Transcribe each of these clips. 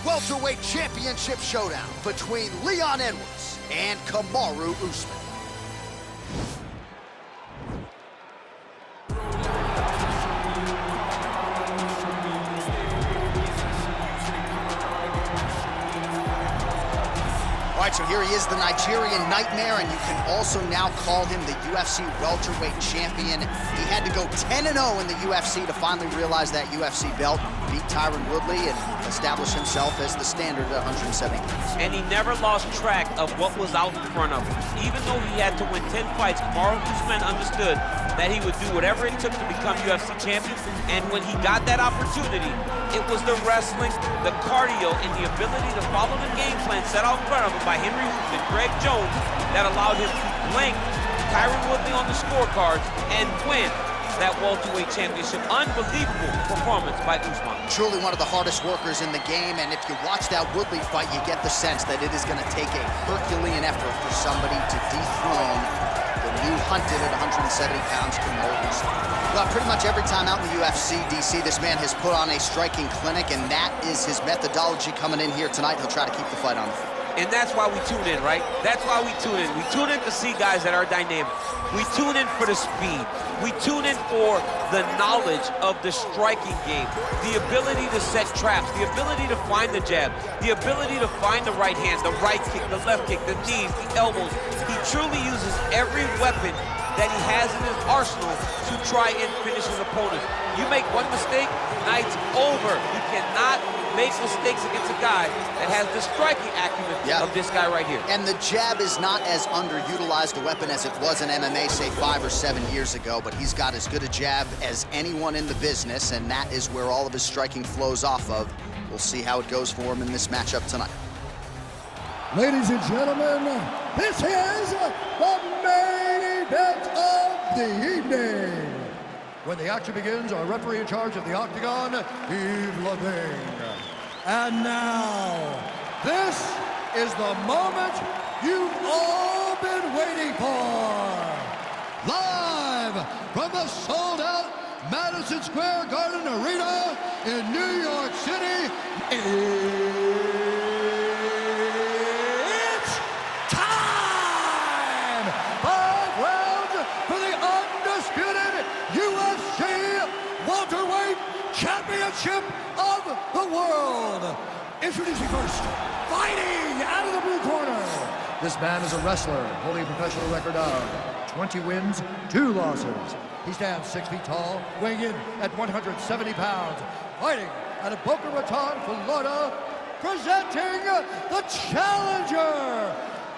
welterweight championship showdown between Leon Edwards and Kamaru Usman. All right, so here he is, the Nigerian Nightmare, and you can also now call him the UFC welterweight champion. He had to go 10-0 in the UFC to finally realize that UFC belt, beat Tyron Woodley, and establish himself as the standard at 170 pounds. And he never lost track of what was out in front of him. Even though he had to win 10 fights, Kamaru Usman understood that he would do whatever it took to become UFC champion. And when he got that opportunity, it was the wrestling, the cardio, and the ability to follow the game plan set out in front of him by Henry Hoops and Greg Jones that allowed him to blank Tyron Woodley on the scorecards and win that welterweight championship. Unbelievable performance by Usman. Truly one of the hardest workers in the game, and if you watch that Woodley fight, you get the sense that it is going to take a Herculean effort for somebody to dethrone the new hunted at 170 pounds Kamaru Usman. Well, pretty much every time out in the UFC, DC, this man has put on a striking clinic, and that is his methodology coming in here tonight. He'll try to keep the fight on the field. And that's why we tune in, right? That's why we tune in. We tune in to see guys that are dynamic. We tune in for the speed. We tune in for the knowledge of the striking game, the ability to set traps, the ability to find the jab, the ability to find the right hand, the right kick, the left kick, the knees, the elbows. He truly uses every weapon that he has in his arsenal to try and finish his opponent. You make one mistake, night's over. You cannot make mistakes against a guy that has the striking acumen of this guy right here. And the jab is not as underutilized a weapon as it was in MMA, say 5 or 7 years ago, but he's got as good a jab as anyone in the business, and that is where all of his striking flows off of. We'll see how it goes for him in this matchup tonight. Ladies and gentlemen, this is the main event of the evening. When the action begins, our referee in charge of the Octagon, Yves Levine. And now, this is the moment you've all been waiting for. Live from the sold-out Madison Square Garden Arena in New York City, it's time! 5 rounds for the undisputed UFC welterweight championship of the world. Introducing first, fighting out of the blue corner. This man is a wrestler holding a professional record of 20 wins, 2 losses. He stands 6 feet tall, weighing in at 170 pounds. Fighting out of Boca Raton, Florida, presenting the challenger,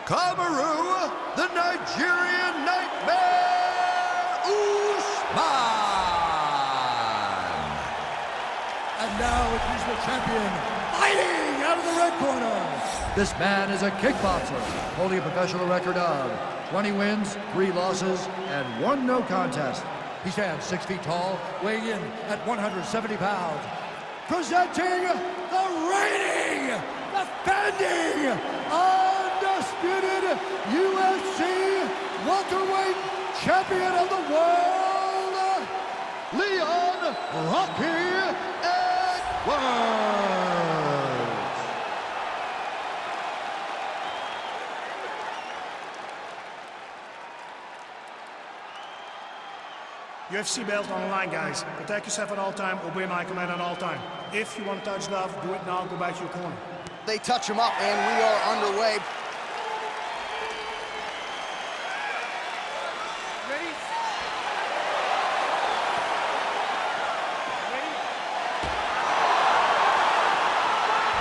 Kamaru, the Nigerian Nightmare, Usman. And now he's the champion, fighting out of the red corner. This man is a kickboxer, holding a professional record of 20 wins, 3 losses, and 1 no contest. He stands 6 feet tall, weighing in at 170 pounds. Presenting the reigning, defending, undisputed UFC welterweight champion of the world, Leon Rocky Edwards. UFC belt on the line, guys. Protect yourself at all time, obey my command at all time. If you want to touch love, do it now, go back to your corner. They touch him up, and we are underway. Ready?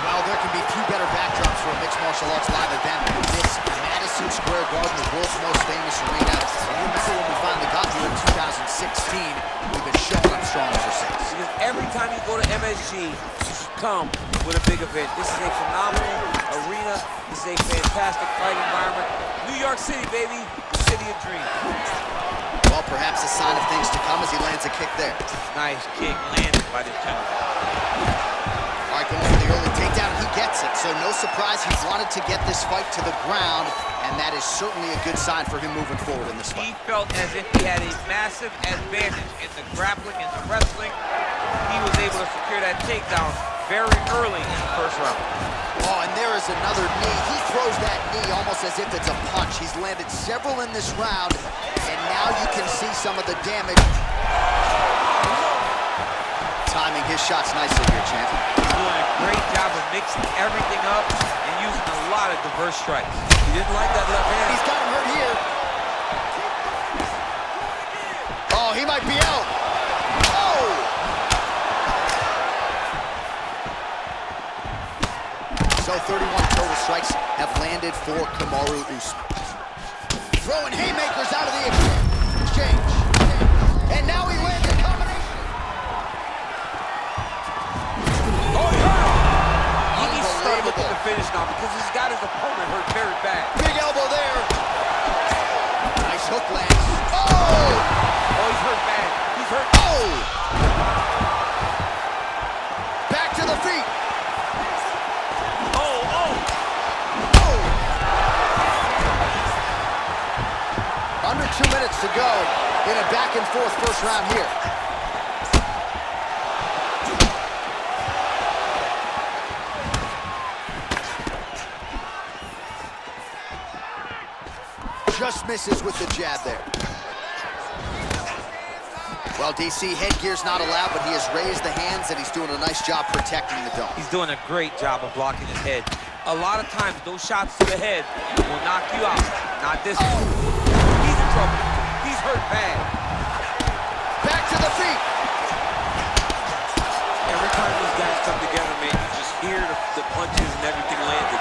Well, there can be few better backdrops for a mixed martial arts live event than this Madison Square Garden, the world's most famous arena. And you remember when we finally got here in 2016, we've been showing up strong ever since. Because every time you go to MSG, you should come with a big event. This is a phenomenal arena. This is a fantastic fight environment. New York City, baby, the city of dreams. Well, perhaps a sign of things to come as he lands a kick there. Nice kick landed by this gentleman. All right, going for the early takedown, he gets it. So no surprise, he wanted to get this fight to the ground, and that is certainly a good sign for him moving forward in this fight. He felt as if he had a massive advantage in the grappling and the wrestling. He was able to secure that takedown very early in the first round. Oh, and there is another knee. He throws that knee almost as if it's a punch. He's landed several in this round, and now you can see some of the damage. Timing his shots nicely here, champ. He's doing a great job of mixing everything up and using a lot of diverse strikes. He didn't like that left hand. He's got him hurt here. Oh, he might be out. Oh! So 31 total strikes have landed for Kamaru Usman. Throwing haymakers out of the exchange. And now he lands a combination. Oh, yeah! He needs to start looking to finish now because he's got his opponent hurt very bad. Big elbow there. Nice hook lands. Oh! Oh, he's hurt bad. He's hurt. Oh! Back to the feet. Under 2 minutes to go in a back-and-forth first round here. Just misses with the jab there. Well, DC, headgear's not allowed, but he has raised the hands, and he's doing a nice job protecting the dome. He's doing a great job of blocking his head. A lot of times, those shots to the head will knock you out. Not this one. He's in trouble. He's hurt bad. Back to the feet. Every time these guys come together, man, you just hear the punches and everything landed.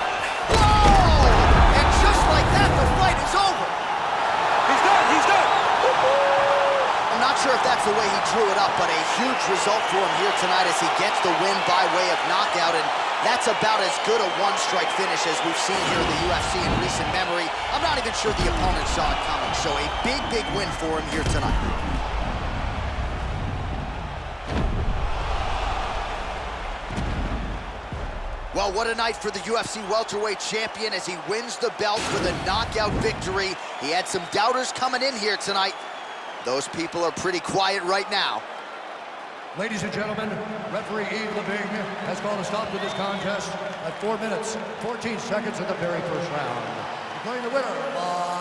Whoa! And just like that, the fight is over. He's done. He's done. I'm not sure if that's the way he drew it up, but a huge result for him here tonight as he gets the win by way of knockout, and that's about as good a one-strike finish as we've seen here in the UFC in recent memory. I'm not even sure the opponent saw it coming, so a big, big win for him here tonight. Well, what a night for the UFC welterweight champion as he wins the belt with a knockout victory. He had some doubters coming in here tonight. Those people are pretty quiet right now. Ladies and gentlemen, referee Yves Leving has called a stop to this contest at 4 minutes, 14 seconds of the very first round. Declaring the winner by